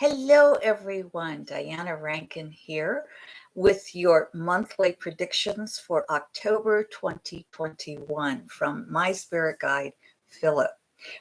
Hello, everyone. Diana Rankin here with your monthly predictions for October 2021 from my spirit guide, Phillip.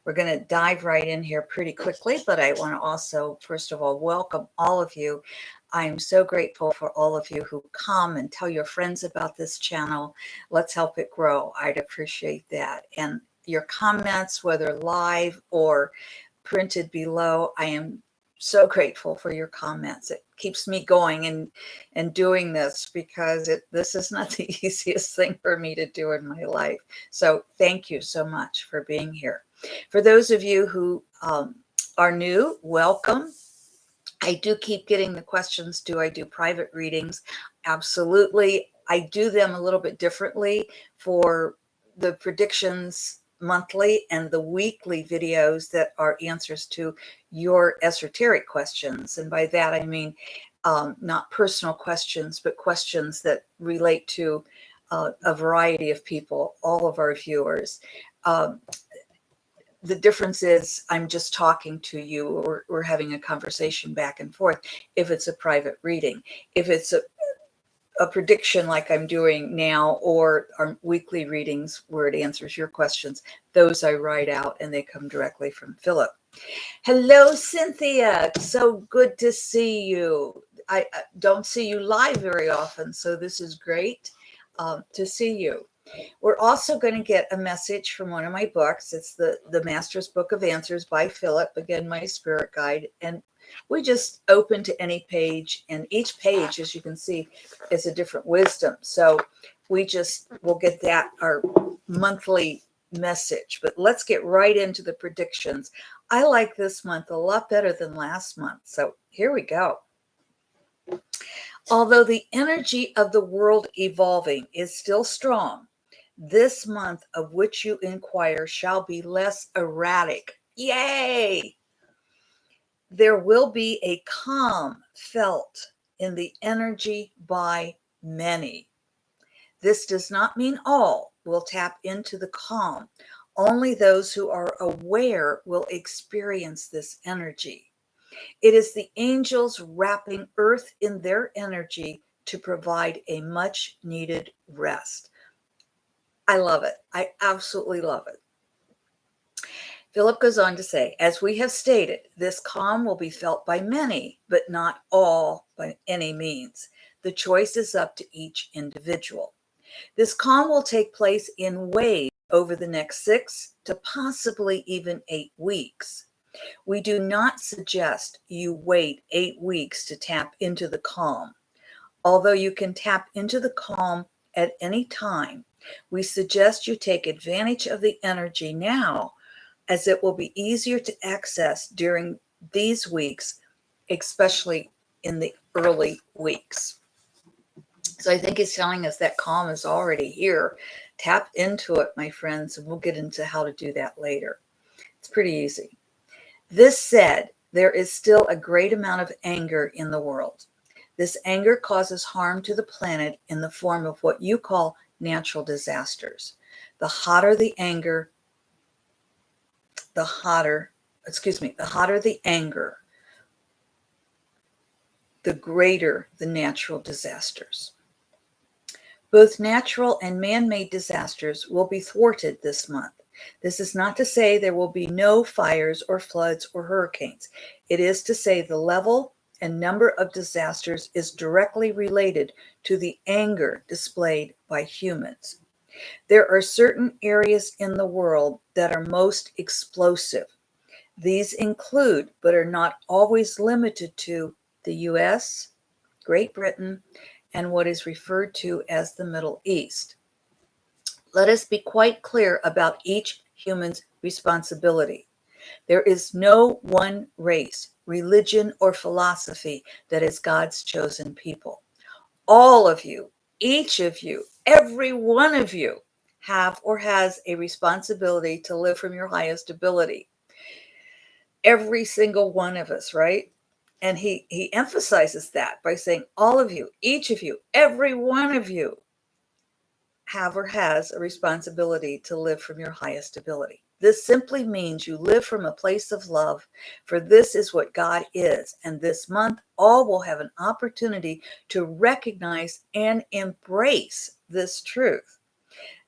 We're going to dive right in here pretty quickly, but I want to also, first of all, welcome all of you. I'm so grateful for all of you who come and tell your friends about this channel. Let's help it grow. I'd appreciate that. And your comments, whether live or printed below, I am so grateful for your comments. It keeps me going and doing this because this is not the easiest thing for me to do in my life. So thank you so much for being here. For those of you who are new, welcome. I do keep getting the questions, do I do private readings? Absolutely. I do them a little bit differently for the predictions monthly and the weekly videos that are answers to your esoteric questions. And by that, I mean not personal questions, but questions that relate to a variety of people, all of our viewers. The difference is I'm just talking to you, or we're having a conversation back and forth if it's a private reading. If it's a prediction like I'm doing now, or our weekly readings where it answers your questions, those I write out and they come directly from Phillip. Hello, Cynthia. So good to see you. I don't see you live very often, so this is great to see you. We're also going to get a message from one of my books. It's the Master's Book of Answers by Phillip, again, my spirit guide. And we just open to any page, and each page, as you can see, is a different wisdom. So we'll get that, our monthly message. But let's get right into the predictions. I like this month a lot better than last month. So here we go. Although the energy of the world evolving is still strong, this month of which you inquire shall be less erratic. Yay! There will be a calm felt in the energy by many. This does not mean all will tap into the calm. Only those who are aware will experience this energy. It is the angels wrapping earth in their energy to provide a much needed rest. I love it. I absolutely love it. Phillip goes on to say, as we have stated, this calm will be felt by many, but not all by any means. The choice is up to each individual. This calm will take place in waves over the next 6 to possibly even 8 weeks. We do not suggest you wait 8 weeks to tap into the calm. Although you can tap into the calm at any time, we suggest you take advantage of the energy now, as it will be easier to access during these weeks, especially in the early weeks. So I think he's telling us that calm is already here. Tap into it, my friends, and we'll get into how to do that later. It's pretty easy. This said, there is still a great amount of anger in the world. This anger causes harm to the planet in the form of what you call natural disasters. The hotter the anger, the greater the natural disasters. Both natural and man-made disasters will be thwarted this month. This is not to say there will be no fires or floods or hurricanes. It is to say the level and number of disasters is directly related to the anger displayed by humans. There are certain areas in the world that are most explosive. These include, but are not always limited to, the US, Great Britain, and what is referred to as the Middle East. Let us be quite clear about each human's responsibility. There is no one race, religion, or philosophy that is God's chosen people. All of you, each of you, every one of you have or has a responsibility to live from your highest ability. Every single one of us, right? And he emphasizes that by saying all of you, each of you, every one of you have or has a responsibility to live from your highest ability. This simply means you live from a place of love, for this is what God is. And this month, all will have an opportunity to recognize and embrace this truth.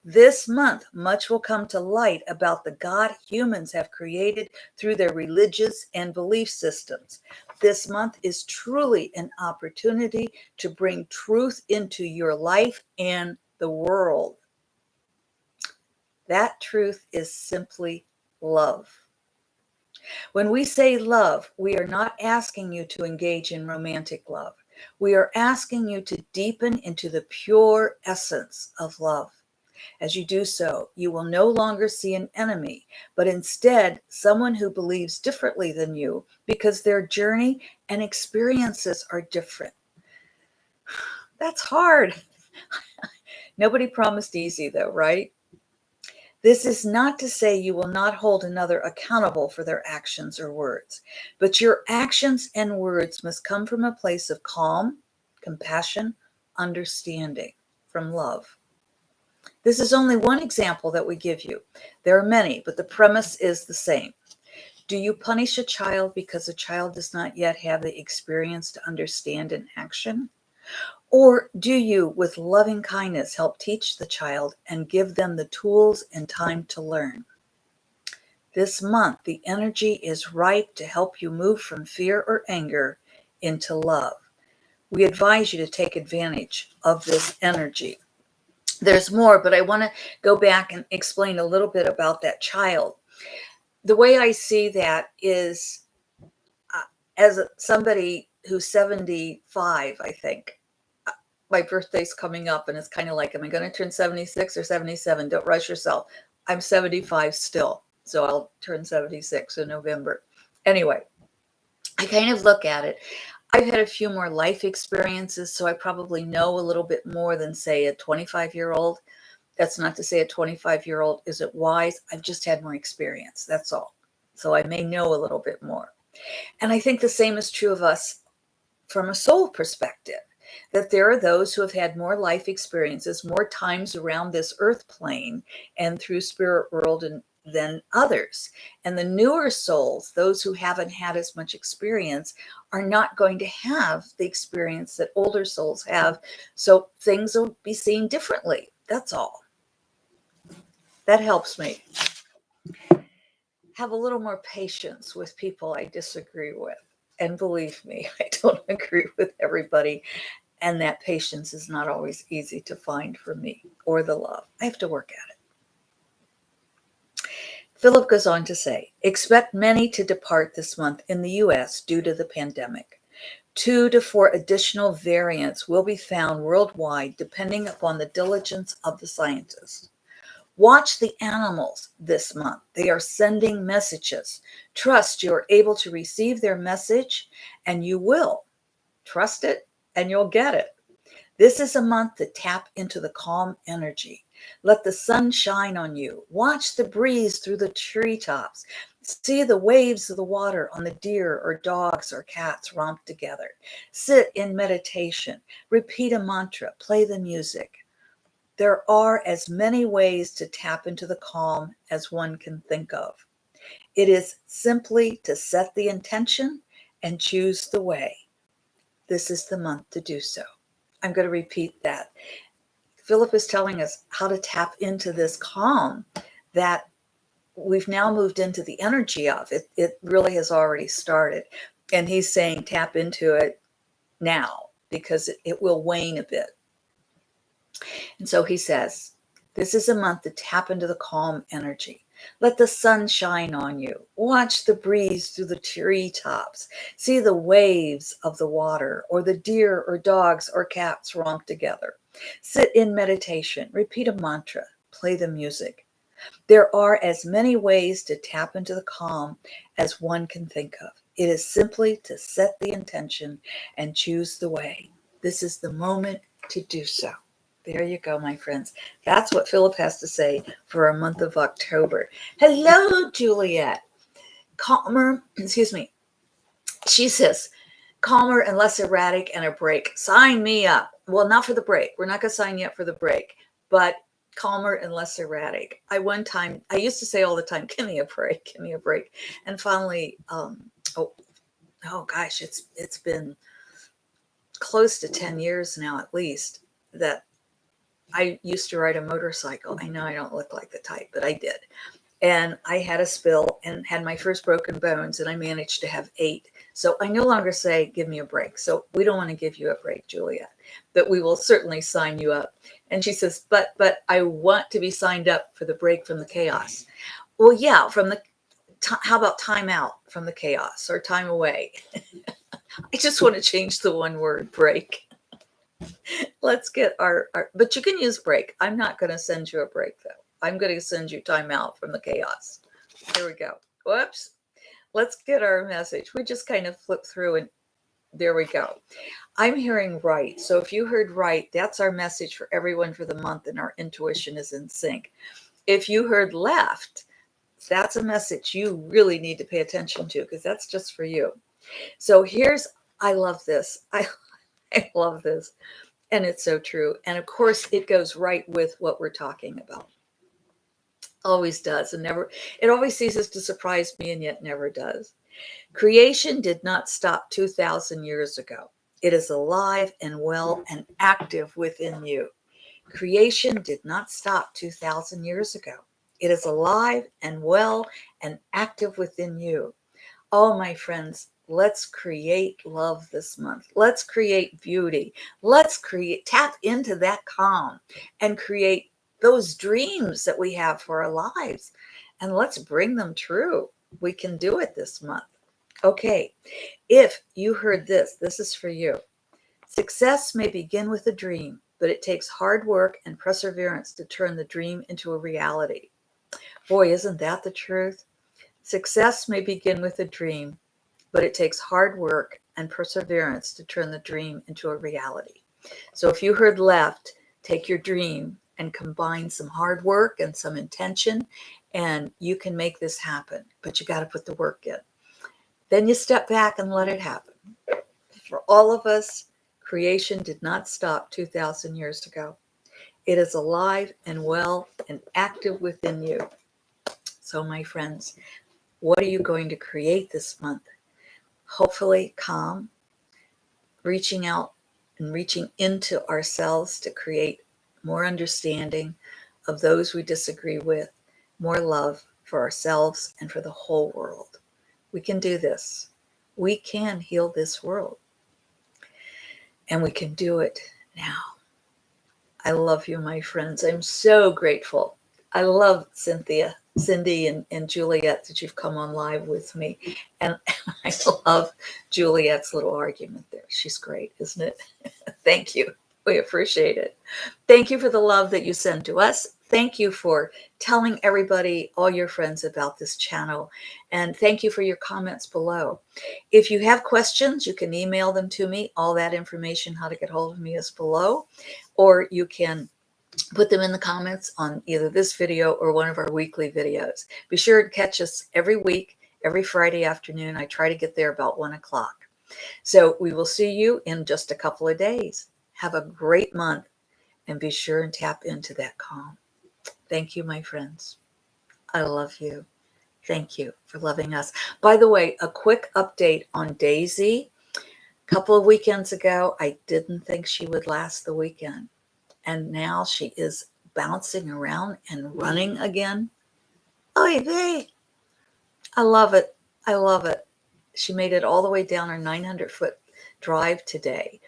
This month, much will come to light about the God humans have created through their religious and belief systems. This month is truly an opportunity to bring truth into your life and the world. That truth is simply love. When we say love, we are not asking you to engage in romantic love. We are asking you to deepen into the pure essence of love. As you do so, you will no longer see an enemy, but instead someone who believes differently than you because their journey and experiences are different. That's hard. Nobody promised easy, though, right? This is not to say you will not hold another accountable for their actions or words, but your actions and words must come from a place of calm, compassion, understanding, from love. This is only one example that we give you. There are many, but the premise is the same. Do you punish a child because a child does not yet have the experience to understand an action? Or do you, with loving kindness, help teach the child and give them the tools and time to learn? This month, the energy is ripe to help you move from fear or anger into love. We advise you to take advantage of this energy. There's more, but I want to go back and explain a little bit about that child. The way I see that is as somebody who's 75, I think. My birthday's coming up, and it's kind of like, am I going to turn 76 or 77? Don't rush yourself. I'm 75 still, so I'll turn 76 in November. Anyway, I kind of look at it. I've had a few more life experiences, so I probably know a little bit more than, say, a 25-year-old. That's not to say a 25-year-old isn't wise. I've just had more experience. That's all. So I may know a little bit more. And I think the same is true of us from a soul perspective, that there are those who have had more life experiences, more times around this earth plane and through spirit world than others. And the newer souls, those who haven't had as much experience, are not going to have the experience that older souls have. So things will be seen differently. That's all. That helps me have a little more patience with people I disagree with. And believe me, I don't agree with everybody. And that patience is not always easy to find for me, or the love. I have to work at it. Phillip goes on to say, expect many to depart this month in the US due to the pandemic. 2 to 4 additional variants will be found worldwide depending upon the diligence of the scientists. Watch the animals this month. They are sending messages. Trust you are able to receive their message, and you will. Trust it, and you'll get it. This is a month to tap into the calm energy. Let the sun shine on you. Watch the breeze through the treetops. See the waves of the water on the deer or dogs or cats romp together. Sit in meditation. Repeat a mantra. Play the music. There are as many ways to tap into the calm as one can think of. It is simply to set the intention and choose the way. This is the month to do so. I'm going to repeat that. Phillip is telling us how to tap into this calm that we've now moved into the energy of. It really has already started. And he's saying tap into it now because it will wane a bit. And so he says, this is a month to tap into the calm energy. Let the sun shine on you. Watch the breeze through the treetops. See the waves of the water, or the deer or dogs or cats romp together. Sit in meditation. Repeat a mantra. Play the music. There are as many ways to tap into the calm as one can think of. It is simply to set the intention and choose the way. This is the moment to do so. There you go, my friends. That's what Phillip has to say for our month of October. Hello, Juliet. Calmer, excuse me. She says, calmer and less erratic and a break. Sign me up. Well, not for the break. We're not going to sign you up for the break, but calmer and less erratic. I used to say all the time, give me a break, give me a break. And finally, oh gosh, it's been close to 10 years now at least that I used to ride a motorcycle. I know I don't look like the type, but I did. And I had a spill and had my first broken bones, and I managed to have 8. So I no longer say, give me a break. So we don't want to give you a break, Juliet, but we will certainly sign you up. And she says, but I want to be signed up for the break from the chaos. Well, yeah, how about time out from the chaos or time away? I just want to change the one word, break. Let's get but you can use break. I'm not going to send you a break though. I'm going to send you time out from the chaos. Here we go. Whoops. Let's get our message. We just kind of flip through and there we go. I'm hearing right. So if you heard right, that's our message for everyone for the month, and our intuition is in sync. If you heard left, that's a message you really need to pay attention to, because that's just for you. So I love this. I love this. And it's so true. And of course, it goes right with what we're talking about. Always does. And never, it always ceases to surprise me, and yet never does. Creation did not stop 2,000 years ago. It is alive and well and active within you. Creation did not stop 2,000 years ago. It is alive and well and active within you. Oh, my friends, let's create love this month. Let's create beauty. Let's tap into that calm and create those dreams that we have for our lives. And let's bring them true. We can do it this month. Okay, if you heard this is for you. Success may begin with a dream, but it takes hard work and perseverance to turn the dream into a reality. Boy, isn't that the truth? Success may begin with a dream, but it takes hard work and perseverance to turn the dream into a reality. So if you heard left, take your dream and combine some hard work and some intention, and you can make this happen, but you got to put the work in. Then you step back and let it happen. For all of us, creation did not stop 2,000 years ago. It is alive and well and active within you. So, my friends, what are you going to create this month? Hopefully calm, reaching out and reaching into ourselves to create more understanding of those we disagree with, more love for ourselves and for the whole world. We can do this. We can heal this world. And we can do it now. I love you, my friends. I'm so grateful. I love Cindy and Juliet that you've come on live with me. And I love Juliet's little argument there. She's great, isn't it? Thank you. We appreciate it. Thank you for the love that you send to us. Thank you for telling everybody, all your friends, about this channel. And thank you for your comments below. If you have questions, you can email them to me. All that information, how to get hold of me, is below. Or you can put them in the comments on either this video or one of our weekly videos. Be sure to catch us every week, every Friday afternoon. I try to get there about 1 o'clock. So we will see you in just a couple of days. Have a great month, and be sure and tap into that calm. Thank you, my friends. I love you. Thank you for loving us. By the way, a quick update on Daisy. A couple of weekends ago, I didn't think she would last the weekend. And now she is bouncing around and running again. Oy vey. I love it. I love it. She made it all the way down her 900-foot drive today.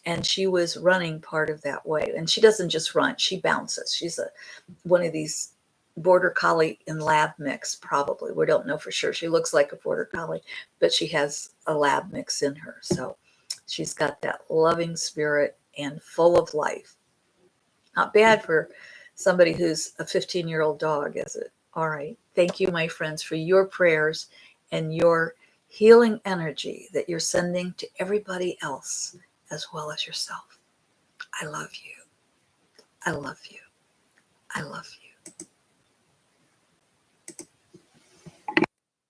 And she was running part of that way. And she doesn't just run, she bounces. She's one of these border collie and lab mix, probably. We don't know for sure. She looks like a border collie, but she has a lab mix in her. So she's got that loving spirit and full of life. Not bad for somebody who's a 15-year-old dog, is it? All right. Thank you, my friends, for your prayers and your healing energy that you're sending to everybody else as well as yourself. I love you. I love you. I love you.